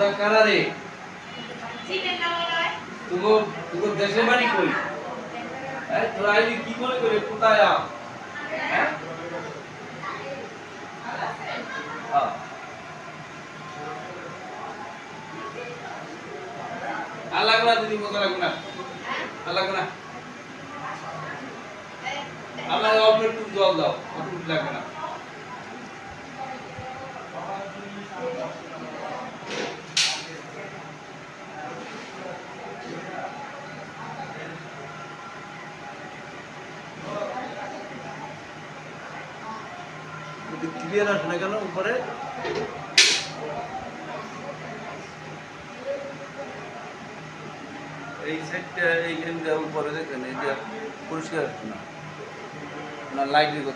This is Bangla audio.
তোরা কারা রে? তুগো দেশে বাড়ি কই? হ্যাঁ তোরা আইলি কি মনে করে কোথায় আ? হ্যাঁ আল্লাহ গুনা দিদি মতো লাগবে না আল্লাহ গুনা আল্লাহ অল্প একটু জল দাও অল্প লাগবে না ক্লিয়ার আসে না কেন উপরে এই সাইডটা এইখানটা উপরে দেখেন এটা পরিষ্কার আসছে না লাইট দিকে